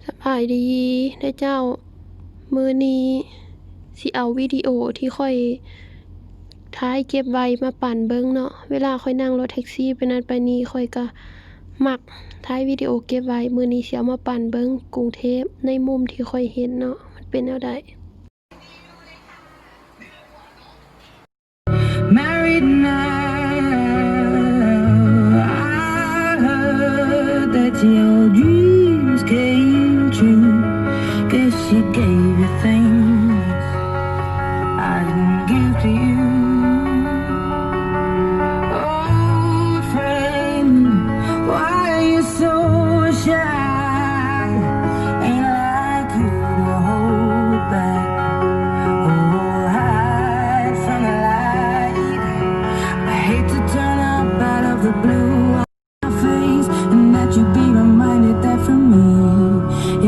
สบายดีได้เจ้ามื้อนี้สิเอาวิดีโอที่ค่อยถ่ายเก็บไว้มาปั่นเบิ่งเนาะเวลาค่อยนั่งรถแท็กซี่ไปนั่นไปนี่ค่อยก็มักถ่ายวิดีโอเก็บไว้มื้อนี้สิเอามาปั่นเบิ่งกรุงเทพในมุมที่ค่อยเห็นเนาะมันเป็นแนวใด Married now, I heard that your dreams came true. Guess she gave you things I didn't give to you. Old friend, why are you so shy? Ain't like you to hold back or hide from the light. I hate to turn up out of the blue on my face and that you be reminded that for me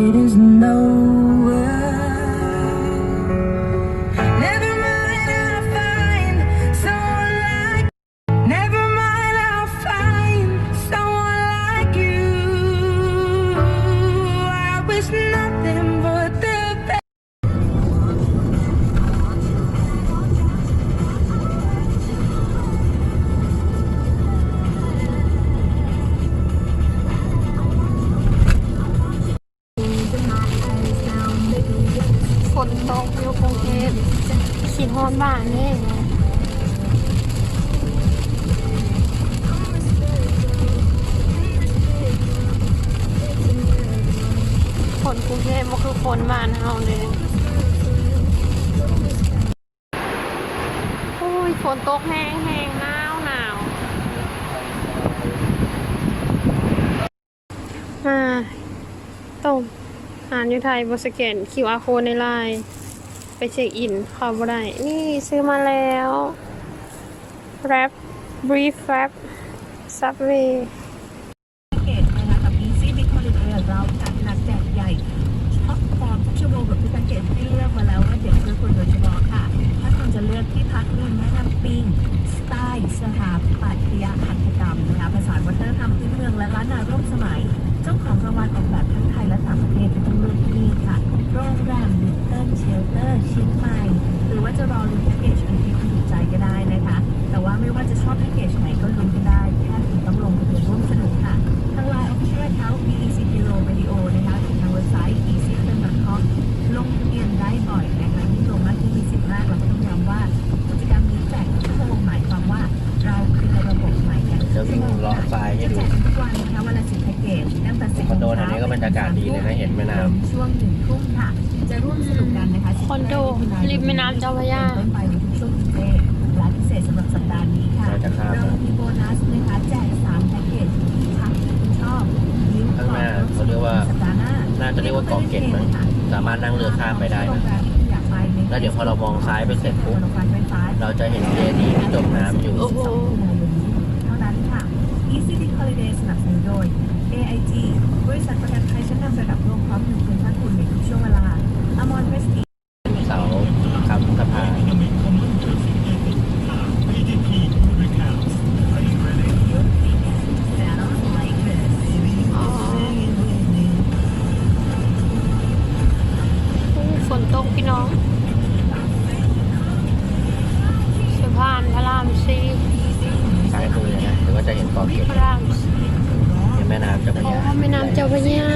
it isn't over. Never mind, I'll find someone like. Never mind, I'll find someone like you. I wish nothing but the best. ฝนตกอยู่กรุงเทพคิดฮอดบ้านแน่ฝนกรุงเทพบ่คือฝนบ้านเฮาเลยโอ้ยฝนตกแห้งๆหนาวต้องอ่านอยู่ไทยบ่สแกน QR code ใน LINE ไปเช็คอินเข้าบ่ได้นี่ซื้อมาแล้ว Wrap Brief Wrap Subway แพ็กเกจนะคะกับ Easy Big Holiday เราจัดหนักแจกใหญ่ช็อปฟอร์มทุกชั่วโมงกับทุกแพ็กเกจที่เลือกมาแล้วว่าเด็ดเพื่อคุณโดยเฉพาะค่ะถ้าคุณจะเลือกที่พักริมแม่น้ำปิงสไตล์สถาปัตยหัตถกรรมนะคะผสานวัฒนธรรมพื้นเมืองและล้านนาร่วมสมัยเจ้าของรางวัลออกแบบทั้งไทยและต่างประเทศเป็นต้องเลือกที่นี่ค่ะโรงแรมลิตเติ้ลเชลเตอร์เชียงใหม่หรือว่าจะรอลุ้นแพ็กเกจอื่นที่คุณถูกใจก็ได้นะคะแต่ว่าไม่ว่าจะชอบแพ็กเกจไหนก็ลุ้นกันได้แค่คุณต้องลงทะเบียนร่วมสนุกค่ะทาง LINE Official Account BEC Bureau Radio นะคะหรือทางเว็บไซต์ easyfilm.com ลงทะเบียนได้บ่อยนะคะยิ่งลงมากยิ่งมีสิทธิ์มากเราก็ต้องย้ำว่ากิจกรรมนี้แจกทุกชั่วโมงหมายความว่าเราคือระบบใหม่กัน เดี๋ยววิ่งเลาะทรายให้ จะ ดู แจกทุกวันนะคะวันละ10แพ็กเกจตั้งแต่10 คอนโดแถวนี้ก็บรรยากาศดีเลยนะเห็นแม่น้ำ ช่วง1 ทุ่มค่ะจะร่วมสนุกกันนะคะ คอนโดริมแม่น้ำเจ้าพระยา ต้นไปในทุกช่วงกิจกรรมและพิเศษสำหรับสัปดาห์นี้ค่ะ เราจะข้าม เรามีโบนัสนะคะแจก3แพ็กเกจที่พักที่คุณชอบลิ้ว ข้างหน้าเขาเรียกว่า สัปดาห์หน้า น่าจะเรียกว่าเกาะเกร็ดมั้งสามารถนั่งเรือข้ามไปได้นะแล้วเดี๋ยวพอเรามองซ้ายไปเสร็จปุ๊บเราจะเห็นเจดีย์ที่จมน้ำอยู่ โอ้โห เท่านั้นค่ะ Easy Big Holiday สนับสนุนโดย AIG บริษัทประกันภัยชั้นนำระดับโลกพร้อมอยู่เคียงข้างคุณในทุกช่วงเวลา Amon Prestige เสาคำสะพาน ฝนตกพี่น้องสะพานพระรามสี่ ซ้ายมือนะหรือว่าจะเห็นเกาะเกร็ด พระราม เห็นแม่น้ำเจ้าพระ อ๋อย า แม่น้ำเจ้าพระยา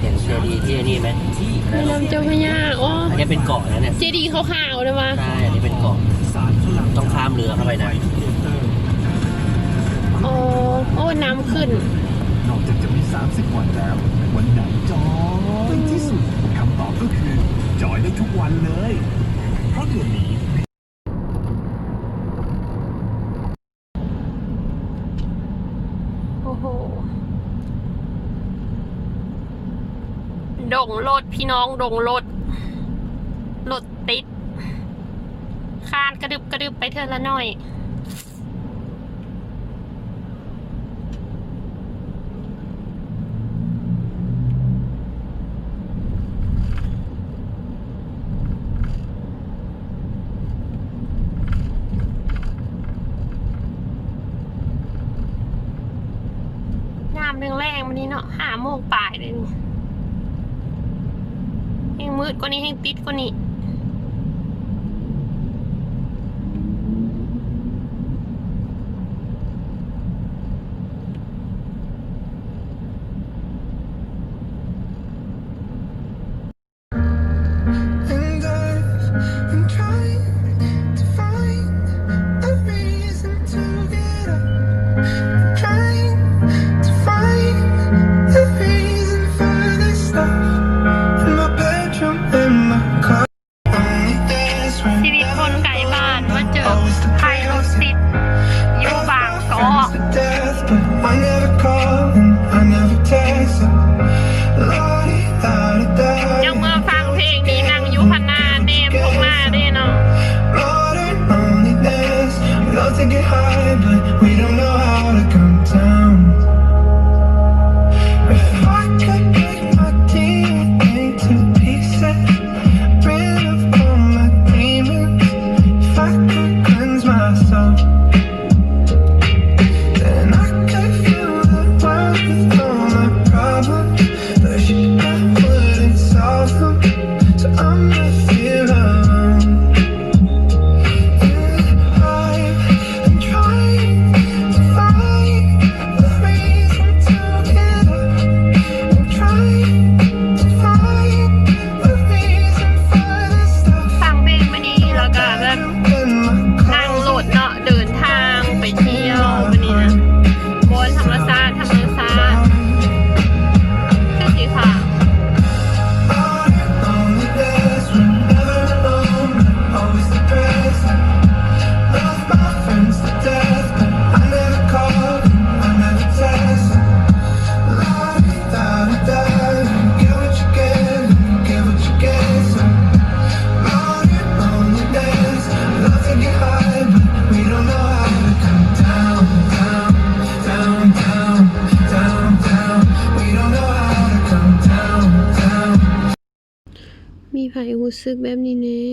เห็นเจดีย์ที่นี่ไหม แม่น้ำเจ้าพระยาอ๋อ อันนี้เป็นเกาะนะเนี่ย เจดีย์ขาวๆนะวะ ใช่อันนี้เป็นเกาะต้องข้ามเรือเข้าไปนะ อ๋อโอ้น้ำขึ้น นอกจากจะมี30 วันแล้ว วันไหนจอยที่สุดคำตอบก็คือจอยได้ทุกวันเลย เพราะเดือนนี้ โอ้โหดงรถพี่น้องดงรถรถติดคานกระดึบไปเธอละหน่อย ามแรงๆ วันนี้เนาะ5 โมงปลายเลยนี่แห้งมืดกว่านี้แห้งติดกว่านี้ And I'm trying to find a reason to get up. I'm trying to find a reason for this stuff. In my bedroom, in my car. Only days when ชีวิตคนไก่บ้านมาเจอไทยรถติดอยู่บางกอก to death, but I never call and I never text. Lordy, da-da-da. ยังเมื่อฟังเพลงนี้นั่งอยู่พันหน้าเนมพงมาเด้เนาะ Modern loneliness. We love to get high, but we don't know how to come down. If I could break my DNA to pieces, rid of all my demons. If I could cleanse myself, then I could fill the world with all my problems. But I wouldn't solve them, so I'ma feel alone. I'm trying to find a reason to get up. I'm trying to find a reason for this stuff. ฟังเพลงมาดีแล้วก็แบบ In my นั่งรถเนาะเดินทางไปเที่ยววันนี้นะบนธรรมชาติคือสีขาว loneliness, we're never alone, always depressed. Love my friends to death, but I never call, I never text. La-di-da-di-da, get what you get what you get. So, modern loneliness, love to get high, but we don't know how to come down, down, down, down, down, down. We don't know how to come down, down. มีไผรู้สึกแบบนี้แน่